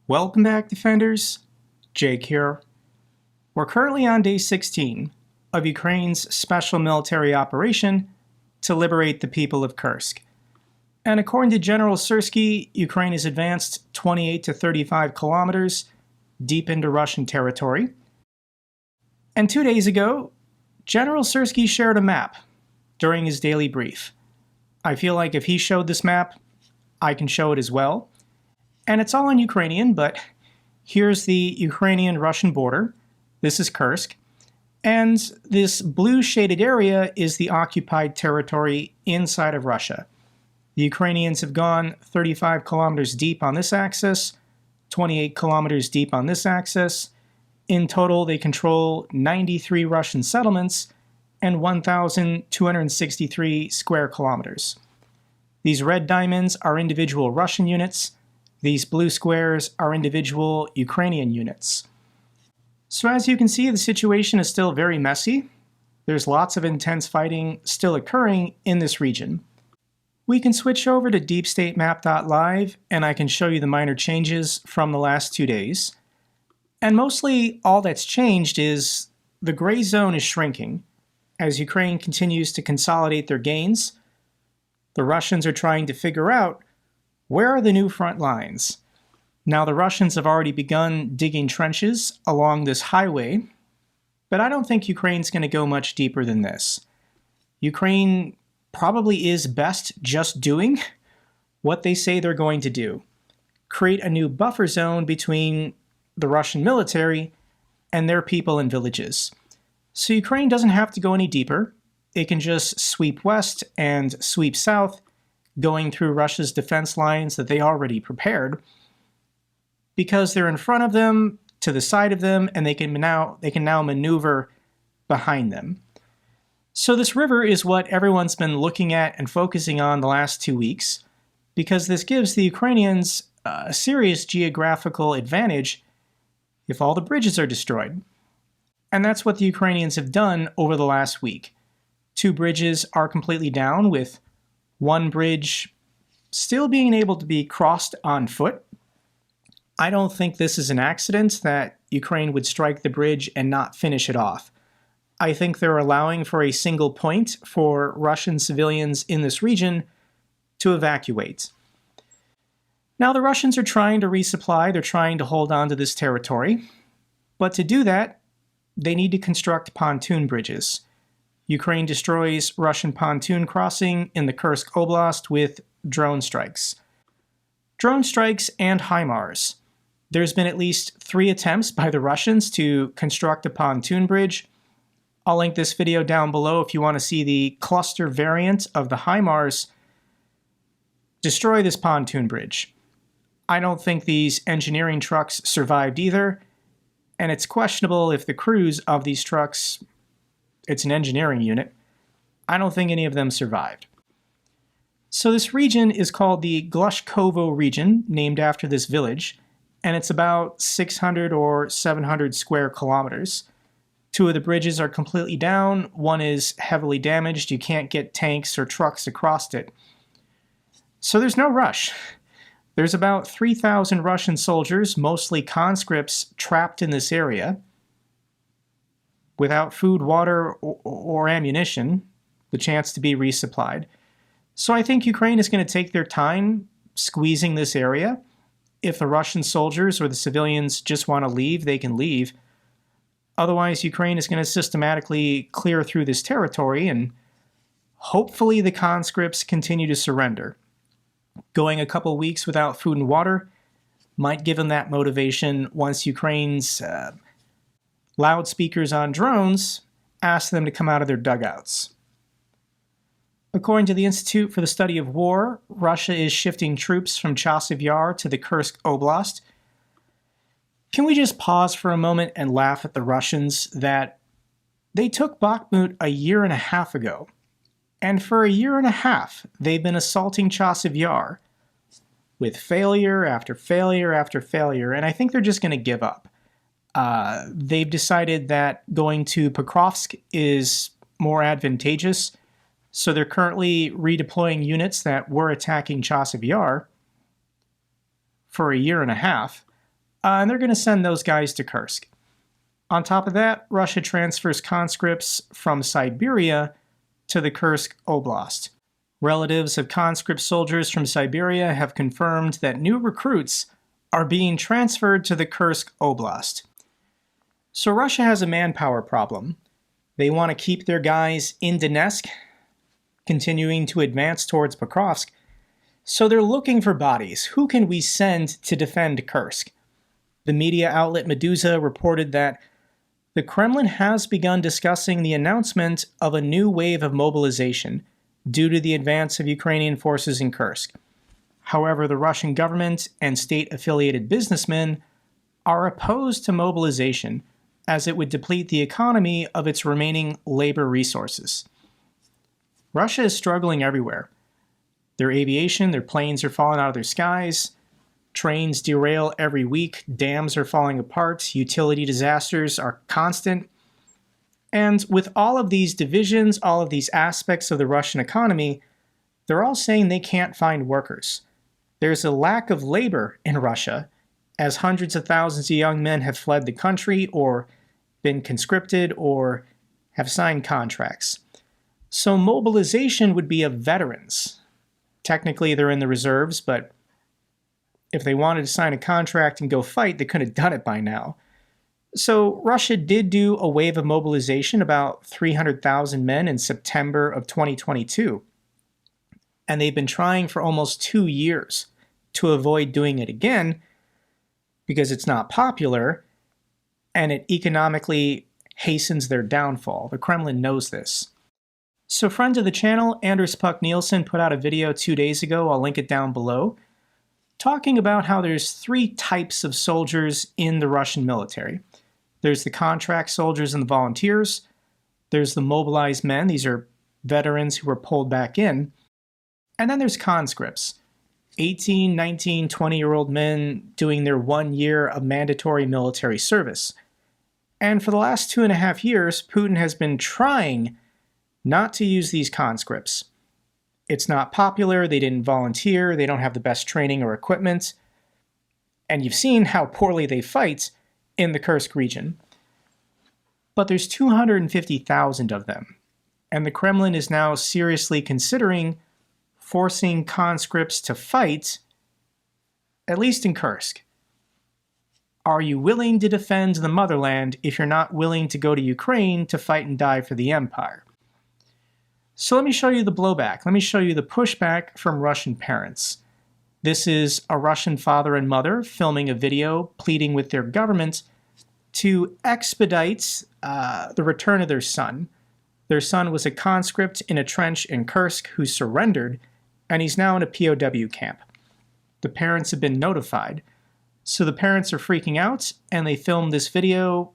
Welcome back, Defenders. Jake here. We're currently on day 16 of Ukraine's special military operation to liberate the people of Kursk. And according to General Sursky, Ukraine has advanced 28 to 35 kilometers deep into Russian territory. And 2 days ago, General Sursky shared a map during his daily brief. I feel like if he showed this map, I can show it as well. And it's all in Ukrainian, but here's the Ukrainian-Russian border. This is Kursk. And this blue shaded area is the occupied territory inside of Russia. The Ukrainians have gone 35 kilometers deep on this axis, 28 kilometers deep on this axis. In total, they control 93 Russian settlements and 1,263 square kilometers. These red diamonds are individual Russian units. These blue squares are individual Ukrainian units. So as you can see, the situation is still very messy. There's lots of intense fighting still occurring in this region. We can switch over to deepstatemap.live and I can show you the minor changes from the last 2 days. And mostly all that's changed is the gray zone is shrinking. As Ukraine continues to consolidate their gains, the Russians are trying to figure out where are the new front lines. Now the Russians have already begun digging trenches along this highway, but I don't think Ukraine's going to go much deeper than this. Ukraine probably is best just doing what they say they're going to do. Create a new buffer zone between the Russian military and their people and villages. So Ukraine doesn't have to go any deeper. It can just sweep west and sweep south, going through Russia's defense lines that they already prepared, because they're in front of them, to the side of them, and they can now maneuver behind them. So this river is what everyone's been looking at and focusing on the last 2 weeks, because this gives the Ukrainians a serious geographical advantage if all the bridges are destroyed. And that's what the Ukrainians have done over the last week. 2 bridges are completely down, with one bridge still being able to be crossed on foot. I don't think this is an accident that Ukraine would strike the bridge and not finish it off. I think they're allowing for a single point for Russian civilians in this region to evacuate. Now the Russians are trying to resupply, they're trying to hold on to this territory, but to do that, they need to construct pontoon bridges. Ukraine destroys Russian pontoon crossing in the Kursk Oblast with drone strikes. Drone strikes and HIMARS. There's been at least 3 attempts by the Russians to construct a pontoon bridge. I'll link this video down below if you want to see the cluster variant of the HIMARS destroy this pontoon bridge. I don't think these engineering trucks survived either, and it's questionable if the crews of these trucks, it's an engineering unit, I don't think any of them survived. So this region is called the Glushkovo region, named after this village, and it's about 600 or 700 square kilometers. 2 of the bridges are completely down, one is heavily damaged, you can't get tanks or trucks across it. So there's no rush. There's about 3,000 Russian soldiers, mostly conscripts, trapped in this area, without food, water, or ammunition, the chance to be resupplied. So I think Ukraine is going to take their time squeezing this area. If the Russian soldiers or the civilians just want to leave, they can leave. Otherwise, Ukraine is going to systematically clear through this territory, and hopefully the conscripts continue to surrender. Going a couple weeks without food and water might give them that motivation once Ukraine's loudspeakers on drones ask them to come out of their dugouts. According to the Institute for the Study of War, Russia is shifting troops from Chasiv Yar to the Kursk Oblast. Can we just pause for a moment and laugh at the Russians that they took Bakhmut a year and a half ago, and for a year and a half they've been assaulting Chasiv Yar with failure after failure after failure, and I think they're just going to give up. They've decided that going to Pokrovsk is more advantageous, so they're currently redeploying units that were attacking Chasiv Yar for a year and a half. and they're going to send those guys to Kursk. On top of that, Russia transfers conscripts from Siberia to the Kursk Oblast. Relatives of conscript soldiers from Siberia have confirmed that new recruits are being transferred to the Kursk Oblast. So Russia has a manpower problem. They want to keep their guys in Donetsk, continuing to advance towards Pokrovsk. So they're looking for bodies. Who can we send to defend Kursk? The media outlet Meduza reported that the Kremlin has begun discussing the announcement of a new wave of mobilization due to the advance of Ukrainian forces in Kursk. However, the Russian government and state-affiliated businessmen are opposed to mobilization, as it would deplete the economy of its remaining labor resources. Russia is struggling everywhere. Their aviation, their planes are falling out of their skies, trains derail every week, dams are falling apart, utility disasters are constant. And with all of these divisions, all of these aspects of the Russian economy, they're all saying they can't find workers. There's a lack of labor in Russia, as hundreds of thousands of young men have fled the country or been conscripted or have signed contracts. So mobilization would be of veterans. Technically, they're in the reserves, but if they wanted to sign a contract and go fight, they could have done it by now. So Russia did do a wave of mobilization, about 300,000 men in September of 2022. And they've been trying for almost 2 years to avoid doing it again because it's not popular and it economically hastens their downfall. The Kremlin knows this. So friends of the channel, Anders Puck Nielsen put out a video 2 days ago, I'll link it down below, talking about how there's 3 types of soldiers in the Russian military. There's the contract soldiers and the volunteers. There's the mobilized men. These are veterans who were pulled back in. And then there's conscripts, 18, 19, 20-year-old men doing their 1 year of mandatory military service. And for the last 2.5 years, Putin has been trying not to use these conscripts. It's not popular, they didn't volunteer, they don't have the best training or equipment, and you've seen how poorly they fight in the Kursk region. But there's 250,000 of them, and the Kremlin is now seriously considering forcing conscripts to fight, at least in Kursk. Are you willing to defend the motherland if you're not willing to go to Ukraine to fight and die for the empire? So let me show you the blowback. Let me show you the pushback from Russian parents. This is a Russian father and mother filming a video pleading with their government to expedite the return of their son. Their son was a conscript in a trench in Kursk who surrendered, and he's now in a POW camp. The parents have been notified. So the parents are freaking out, and they filmed this video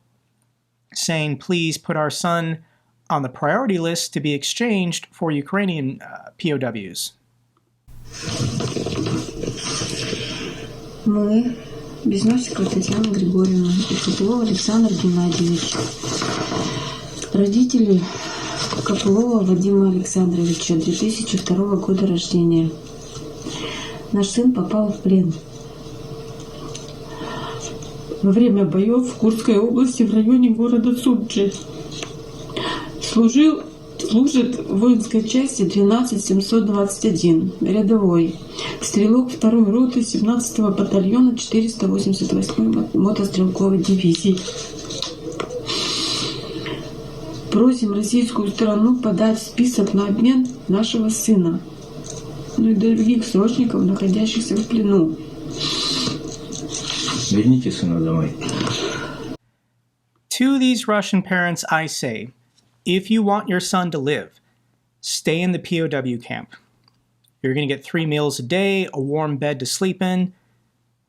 saying, please put our son on the priority list to be exchanged for Ukrainian POWs. Мы, Безносикова Татьяна Григорьевна и Копылов Александр Геннадьевич, родители Копылова Вадима Александровича, 2002 года рождения. Наш сын попал в плен во время боев в Курской области в районе города Суджи. Служит в воинской части 12721, рядовой, стрелок 2-й роты 17-го батальона 488-й мотострелковой дивизии. Просим российскую сторону подать список на обмен нашего сына, ну и других срочников, находящихся в плену. Верните сына домой. To these Russian parents I say, if you want your son to live, stay in the POW camp. You're going to get 3 meals a day, a warm bed to sleep in.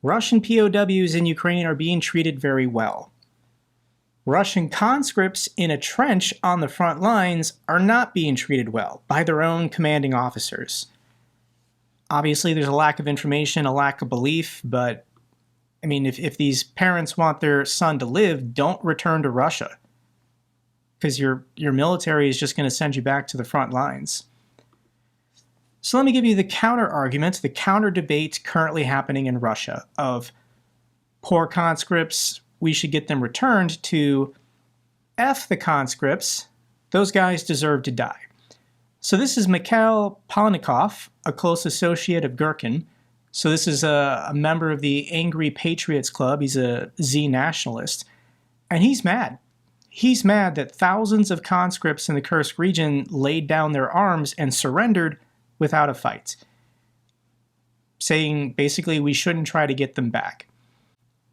Russian POWs in Ukraine are being treated very well. Russian conscripts in a trench on the front lines are not being treated well by their own commanding officers. Obviously, there's a lack of information, a lack of belief, but I mean, if these parents want their son to live, don't return to Russia, because your military is just going to send you back to the front lines. So let me give you the counter argument, the counter debate currently happening in Russia of poor conscripts, we should get them returned, to F the conscripts, those guys deserve to die. So this is Mikhail Polnikov, a close associate of Gherkin. So this is a member of the Angry Patriots Club. He's a Z nationalist. And he's mad. He's mad that thousands of conscripts in the Kursk region laid down their arms and surrendered without a fight, saying basically we shouldn't try to get them back.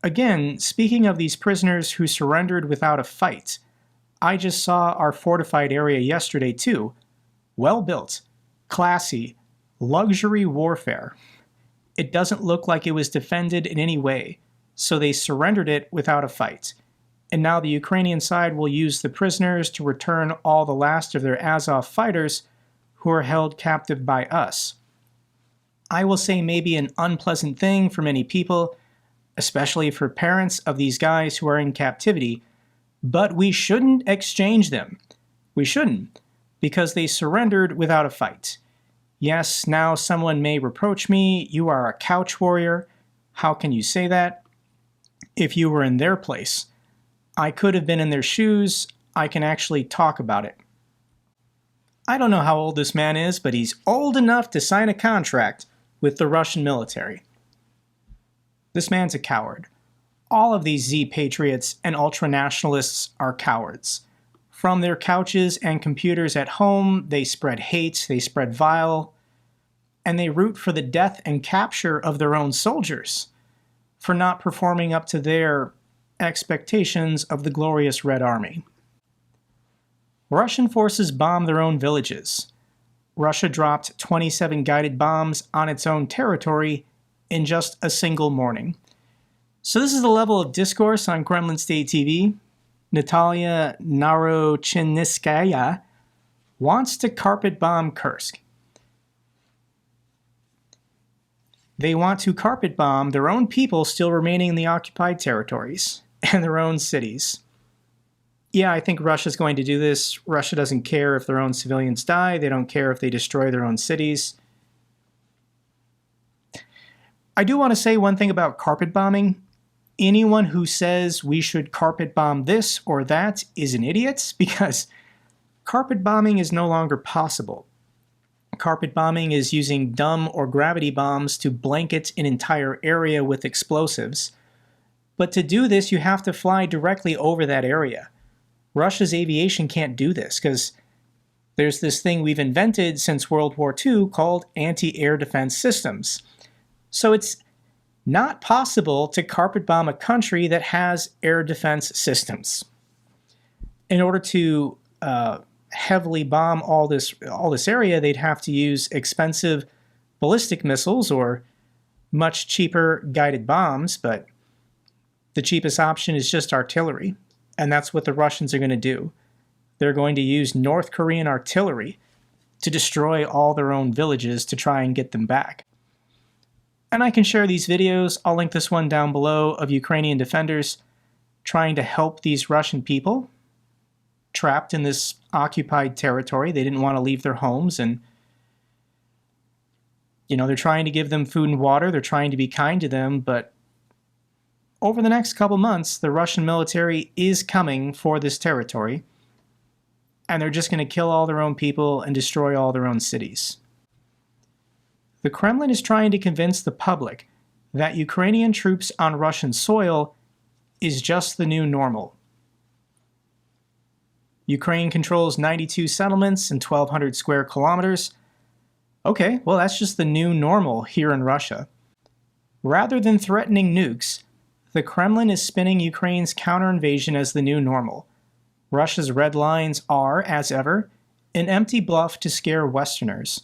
Again, speaking of these prisoners who surrendered without a fight, I just saw our fortified area yesterday too. Well built, classy, luxury warfare. It doesn't look like it was defended in any way, so they surrendered it without a fight. And now the Ukrainian side will use the prisoners to return all the last of their Azov fighters who are held captive by us. I will say maybe an unpleasant thing for many people, especially for parents of these guys who are in captivity, but we shouldn't exchange them. We shouldn't, because they surrendered without a fight. Yes, now someone may reproach me, you are a couch warrior. How can you say that? If you were in their place, I could have been in their shoes. I can actually talk about it. I don't know how old this man is, but he's old enough to sign a contract with the Russian military. This man's a coward. All of these Z-patriots and ultra-nationalists are cowards. From their couches and computers at home, they spread hate, they spread vile, and they root for the death and capture of their own soldiers for not performing up to their expectations of the glorious Red Army. Russian forces bombed their own villages. Russia dropped 27 guided bombs on its own territory in just a single morning. So this is the level of discourse on Kremlin State TV. Natalia Narochinskaya wants to carpet bomb Kursk. They want to carpet bomb their own people still remaining in the occupied territories and their own cities. Yeah, I think Russia's going to do this. Russia doesn't care if their own civilians die. They don't care if they destroy their own cities. I do want to say one thing about carpet bombing. Anyone who says we should carpet bomb this or that is an idiot, because carpet bombing is no longer possible. Carpet bombing is using dumb or gravity bombs to blanket an entire area with explosives. But to do this, you have to fly directly over that area. Russia's aviation can't do this because there's this thing we've invented since World War II called anti-air defense systems. So it's not possible to carpet bomb a country that has air defense systems. In order to heavily bomb all this area, they'd have to use expensive ballistic missiles or much cheaper guided bombs, but the cheapest option is just artillery, and that's what the Russians are going to do. They're going to use North Korean artillery to destroy all their own villages to try and get them back. And I can share these videos, I'll link this one down below, of Ukrainian defenders trying to help these Russian people trapped in this occupied territory. They didn't want to leave their homes, and they're trying to give them food and water, they're trying to be kind to them, but over the next couple months, the Russian military is coming for this territory, and they're just going to kill all their own people and destroy all their own cities. The Kremlin is trying to convince the public that Ukrainian troops on Russian soil is just the new normal. Ukraine controls 92 settlements and 1,200 square kilometers. Okay, well, that's just the new normal here in Russia. Rather than threatening nukes, the Kremlin is spinning Ukraine's counter-invasion as the new normal. Russia's red lines are, as ever, an empty bluff to scare Westerners.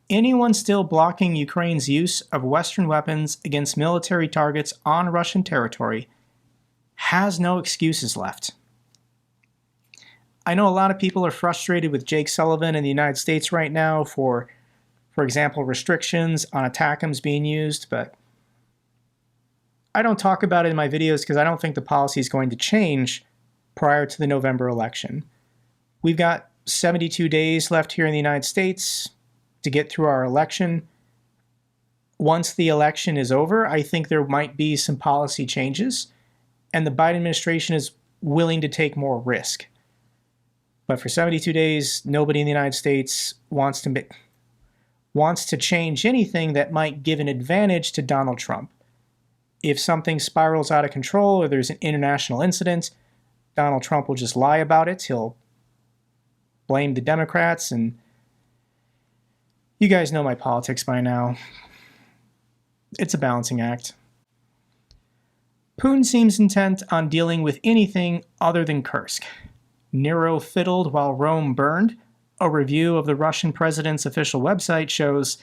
Anyone still blocking Ukraine's use of Western weapons against military targets on Russian territory has no excuses left. I know a lot of people are frustrated with Jake Sullivan in the United States right now for example, restrictions on ATACMS being used, but I don't talk about it in my videos because I don't think the policy is going to change prior to the November election. We've got 72 days left here in the United States to get through our election. once the election is over, I think there might be some policy changes, and the Biden administration is willing to take more risk. But for 72 days, nobody in the United States wants to change anything that might give an advantage to Donald Trump. If something spirals out of control or there's an international incident, Donald Trump will just lie about it. He'll blame the Democrats, and you guys know my politics by now. It's a balancing act. Putin seems intent on dealing with anything other than Kursk. Nero fiddled while Rome burned. A review of the Russian president's official website shows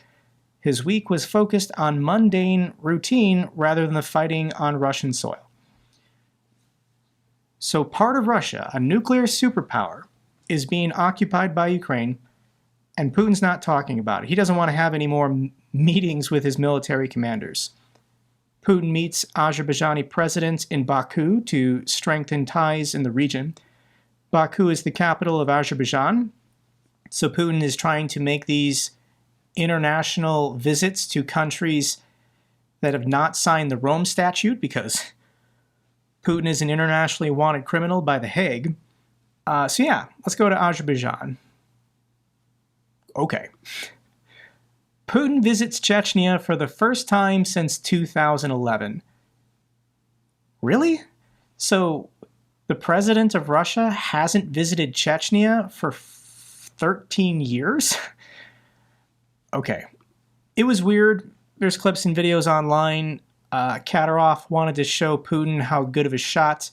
his week was focused on mundane routine rather than the fighting on Russian soil. So part of Russia, a nuclear superpower, is being occupied by Ukraine, and Putin's not talking about it. He doesn't want to have any more meetings with his military commanders. Putin meets Azerbaijani president in Baku to strengthen ties in the region. Baku is the capital of Azerbaijan, so Putin is trying to make these international visits to countries that have not signed the Rome Statute, because Putin is an internationally wanted criminal by The Hague. So yeah, let's go to Azerbaijan. Okay. Putin visits Chechnya for the first time since 2011. Really? So the president of Russia hasn't visited Chechnya for 13 years? Okay. It was weird. There's clips and videos online. Kadyrov wanted to show Putin how good of a shot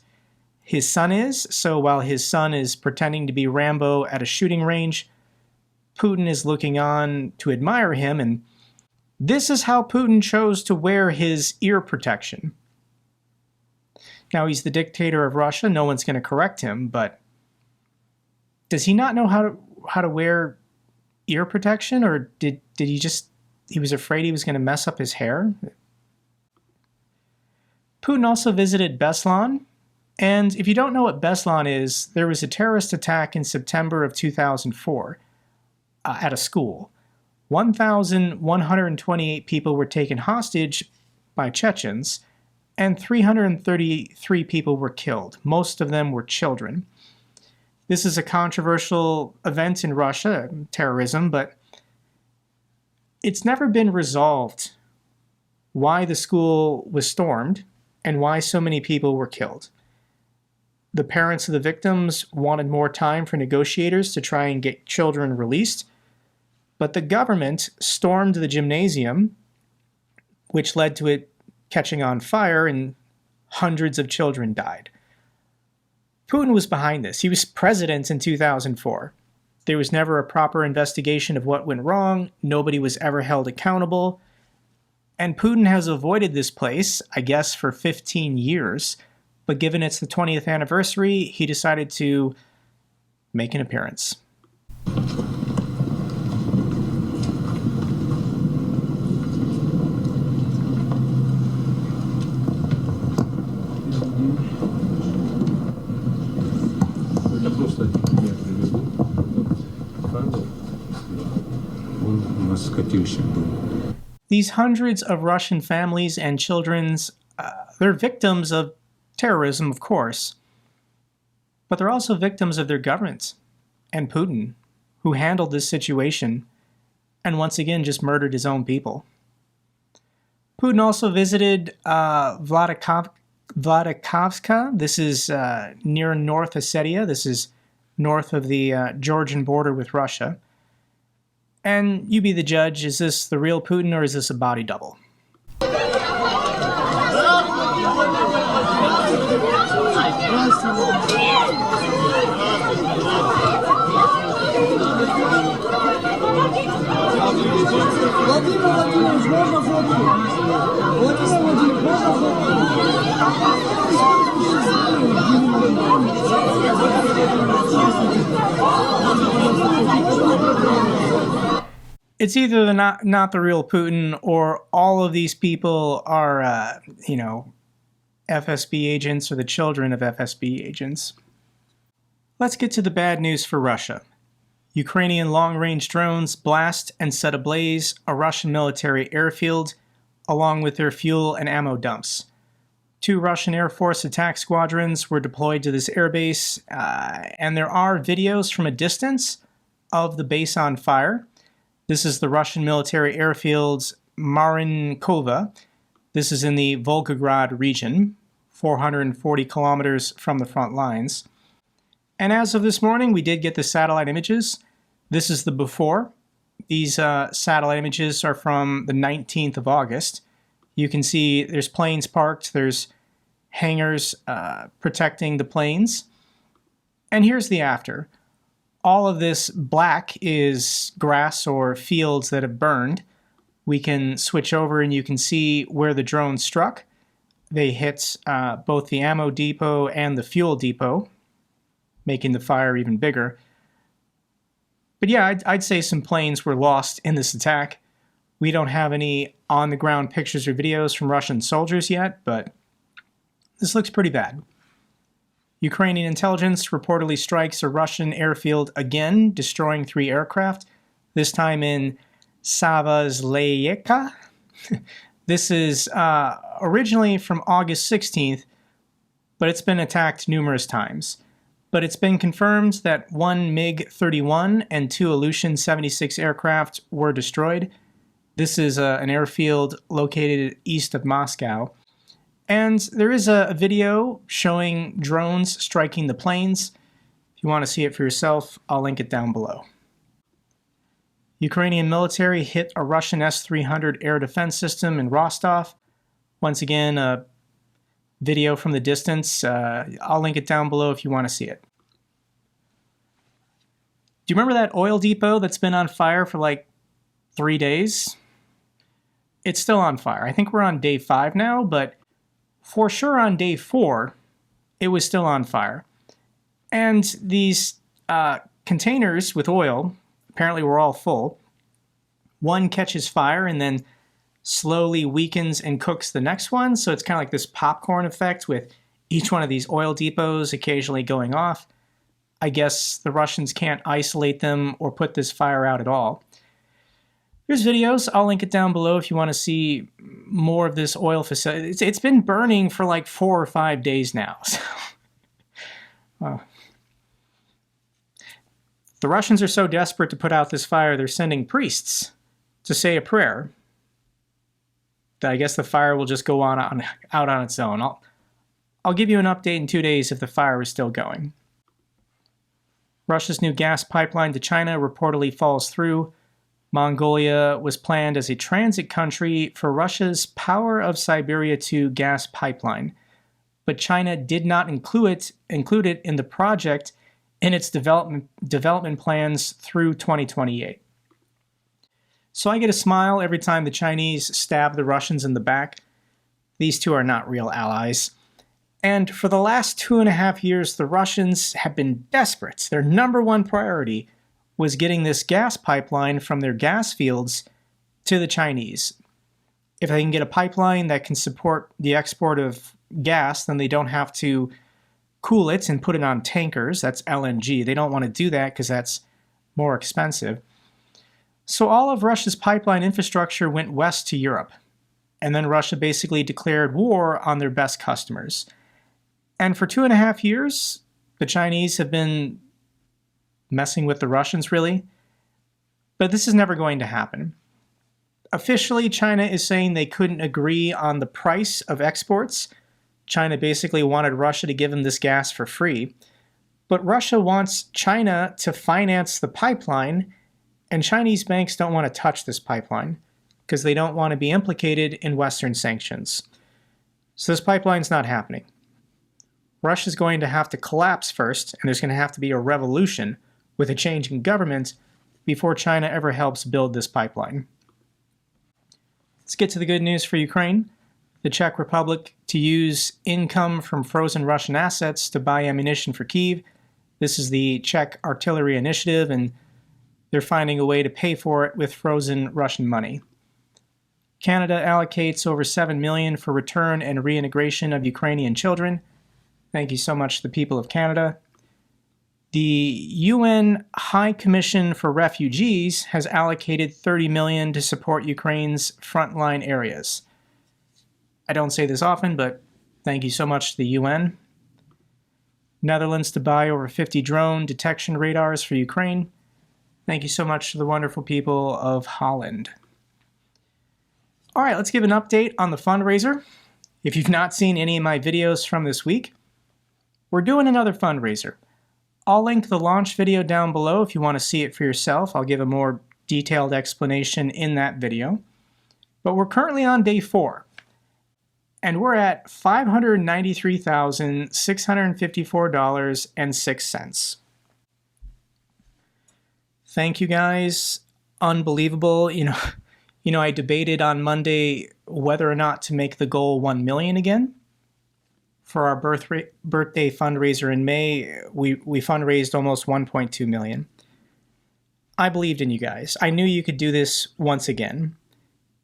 his son is. So while his son is pretending to be Rambo at a shooting range, Putin is looking on to admire him, and this is how Putin chose to wear his ear protection. Now, he's the dictator of Russia. No one's going to correct him, but does he not know how to wear ear protection, or did he was afraid he was going to mess up his hair? Putin also visited Beslan, and if you don't know what Beslan is, there was a terrorist attack in September of 2004 at a school. 1,128 people were taken hostage by Chechens, and 333 people were killed. Most of them were children. This is a controversial event in Russia, terrorism, but it's never been resolved why the school was stormed and why so many people were killed. The parents of the victims wanted more time for negotiators to try and get children released, but the government stormed the gymnasium, which led to it catching on fire, and hundreds of children died. Putin was behind this. He was president in 2004. There was never a proper investigation of what went wrong. Nobody was ever held accountable. And Putin has avoided this place, I guess, for 15 years. But given it's the 20th anniversary, he decided to make an appearance. These hundreds of Russian families and children's, they're victims of terrorism, of course, but they're also victims of their government and Putin, who handled this situation and once again just murdered his own people. Putin also visited Vladivostok. This is near North Ossetia. This is north of the Georgian border with Russia. And you be the judge. Is this the real Putin, or is this a body double? It's either not the real Putin, or all of these people are, FSB agents or the children of FSB agents. Let's get to the bad news for Russia. Ukrainian long-range drones blast and set ablaze a Russian military airfield along with their fuel and ammo dumps. 2 Russian Air Force attack squadrons were deployed to this airbase, and there are videos from a distance of the base on fire. This is the Russian military airfield's Marinkova. This is in the Volgograd region, 440 kilometers from the front lines. And as of this morning, we did get the satellite images. This is the before. These satellite images are from the 19th of August. You can see there's planes parked, there's hangars protecting the planes. And here's the after. All of this black is grass or fields that have burned. We can switch over and you can see where the drone struck. They hit both the ammo depot and the fuel depot, making the fire even bigger. But yeah, I'd say some planes were lost in this attack. We don't have any on-the-ground pictures or videos from Russian soldiers yet, but this looks pretty bad. Ukrainian intelligence reportedly strikes a Russian airfield again, destroying 3 aircraft, this time in Savazlayeka. This is originally from August 16th, but it's been attacked numerous times. But it's been confirmed that 1 MiG-31 and 2 Ilyushin 76 aircraft were destroyed. This is an airfield located east of Moscow. And there is a video showing drones striking the planes. If you want to see it for yourself, I'll link it down below. Ukrainian military hit a Russian S-300 air defense system in Rostov. Once again, a video from the distance. I'll link it down below if you want to see it. Do you remember that oil depot that's been on fire for like 3 days? It's still on fire. I think we're on day 5 now, but for sure on day 4, it was still on fire. And these containers with oil apparently were all full. One catches fire and then slowly weakens and cooks the next one. So it's kind of like this popcorn effect with each one of these oil depots occasionally going off. I guess the Russians can't isolate them or put this fire out at all. There's videos. I'll link it down below if you want to see more of this oil facility. It's been burning for like 4 or 5 days now. So, the Russians are so desperate to put out this fire, they're sending priests to say a prayer. I guess the fire will just go out on its own. I'll give you an update in 2 days if the fire is still going. Russia's new gas pipeline to China reportedly falls through. Mongolia was planned as a transit country for Russia's Power of Siberia 2 gas pipeline, but China did not include it in the project in its development plans through 2028. So I get a smile every time the Chinese stab the Russians in the back. These two are not real allies. And for the last 2.5 years, the Russians have been desperate. Their number one priority was getting this gas pipeline from their gas fields to the Chinese. If they can get a pipeline that can support the export of gas, then they don't have to cool it and put it on tankers. That's LNG. They don't want to do that because that's more expensive. So all of Russia's pipeline infrastructure went west to Europe. And then Russia basically declared war on their best customers. And for 2.5 years, the Chinese have been messing with the Russians, really. But this is never going to happen. Officially, China is saying they couldn't agree on the price of exports. China basically wanted Russia to give them this gas for free. But Russia wants China to finance the pipeline, and Chinese banks don't want to touch this pipeline because they don't want to be implicated in Western sanctions. So this pipeline's not happening. Russia's going to have to collapse first, and there's going to have to be a revolution with a change in government before China ever helps build this pipeline. Let's get to the good news for Ukraine. The Czech Republic to use income from frozen Russian assets to buy ammunition for Kyiv. This is the Czech Artillery Initiative, and they're finding a way to pay for it with frozen Russian money. Canada allocates over $7 million for return and reintegration of Ukrainian children. Thank you so much to the people of Canada. The UN High Commission for Refugees has allocated $30 million to support Ukraine's frontline areas. I don't say this often, but thank you so much to the UN. Netherlands to buy over 50 drone detection radars for Ukraine. Thank you so much to the wonderful people of Holland. All right, let's give an update on the fundraiser. If you've not seen any of my videos from this week, we're doing another fundraiser. I'll link the launch video down below if you want to see it for yourself. I'll give a more detailed explanation in that video. But we're currently on day 4, and we're at $593,654.06. Thank you guys. Unbelievable. You know, I debated on Monday whether or not to make the goal 1 million again. For our birthday fundraiser in May, we fundraised almost 1.2 million. I believed in you guys. I knew you could do this once again.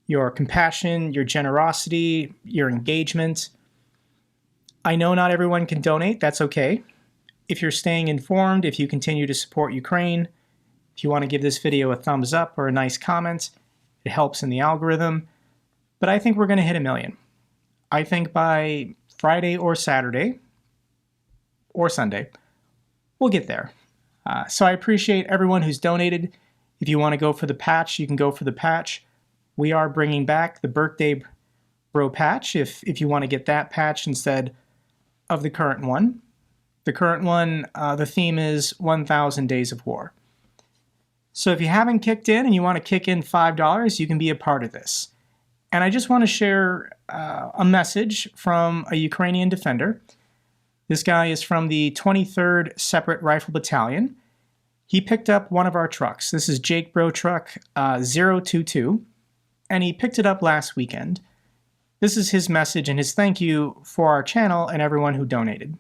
Your compassion, your generosity, your engagement. I know not everyone can donate. That's okay. If you're staying informed, if you continue to support Ukraine, if you want to give this video a thumbs up or a nice comment, it helps in the algorithm. But I think we're going to hit 1 million. I think by Friday or Saturday or Sunday, we'll get there. So I appreciate everyone who's donated. If you want to go for the patch, you can go for the patch. We are bringing back the birthday bro patch if you want to get that patch instead of the current one. The current one, the theme is 1,000 Days of War. So if you haven't kicked in and you want to kick in $5, you can be a part of this. And I just want to share a message from a Ukrainian defender. This guy is from the 23rd Separate Rifle Battalion. He picked up one of our trucks. This is JakeBro truck 022, and he picked it up last weekend. This is his message and his thank you for our channel and everyone who donated.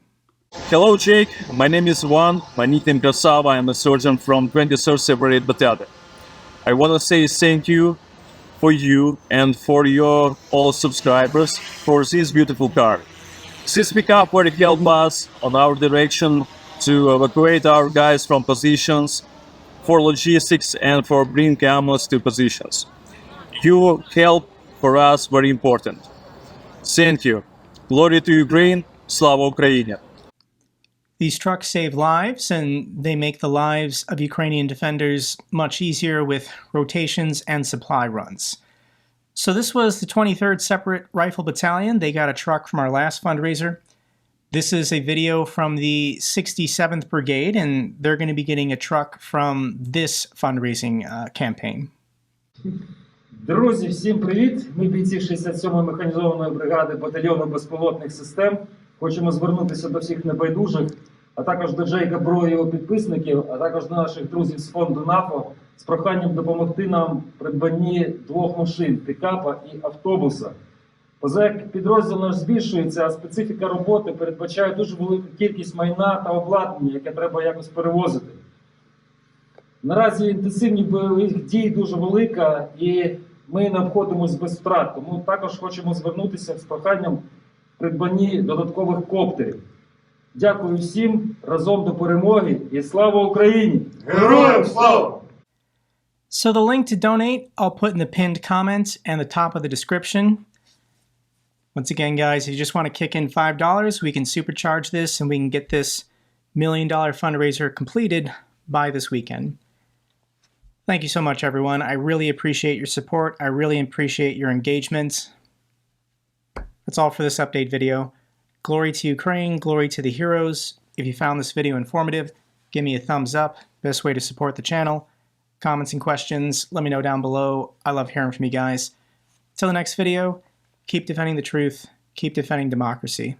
Hello Jake, my name is Juan, my nickname Krasava, I am a sergeant from 23rd Separate Battalion. I want to say thank you for you and for your all subscribers for this beautiful car. This pickup will help us on our direction to evacuate our guys from positions, for logistics and for bring ammo to positions. Your help for us very important. Thank you. Glory to Ukraine, Slava Ukraini. These trucks save lives, and they make the lives of Ukrainian defenders much easier with rotations and supply runs. So this was the 23rd Separate Rifle Battalion. They got a truck from our last fundraiser. This is a video from the 67th Brigade, and they're going to be getting a truck from this fundraising campaign. Друзі, всім привіт! Ми бійці 67-ї механізованої бригади батальйону безпілотних систем. Хочемо звернутися до всіх небайдужих, а також до JakeBro і його підписників, а також до наших друзів з фонду нафо з проханням допомогти нам в придбанні 2 машин – пікапа і автобуса. Поза як підрозділ наш збільшується, а специфіка роботи передбачає дуже велику кількість майна та обладнання, яке треба якось перевозити. Наразі інтенсивність бойових дій дуже велика і ми не обходимось без втрат. Тому також хочемо звернутися з проханням в придбанні додаткових коптерів. Дякую всім, разом до перемоги і слава Україні! Героям слава! So the link to donate, I'll put in the pinned comment and the top of the description. Once again, guys, if you just want to kick in $5, we can supercharge this and we can get this $1 million fundraiser completed by this weekend. Thank you so much, everyone. I really appreciate your support. I really appreciate your engagement. That's all for this update video. Glory to Ukraine, glory to the heroes. If you found this video informative, give me a thumbs up. Best way to support the channel. Comments and questions, let me know down below. I love hearing from you guys. Till the next video, keep defending the truth, keep defending democracy.